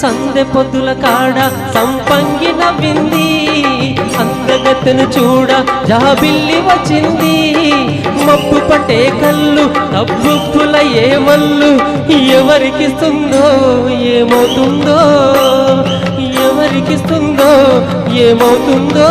సందె పొద్దుల కాడ సంపంగి నవ్వింది, అందగత్తెను చూడ జాబిల్లి వచ్చింది. మబ్బు పట్టే కళ్ళు తబ్బుప్పుల ఏమల్లు, ఎవరికిస్తుందో ఏమవుతుందో, ఎవరికిస్తుందో ఏమవుతుందో.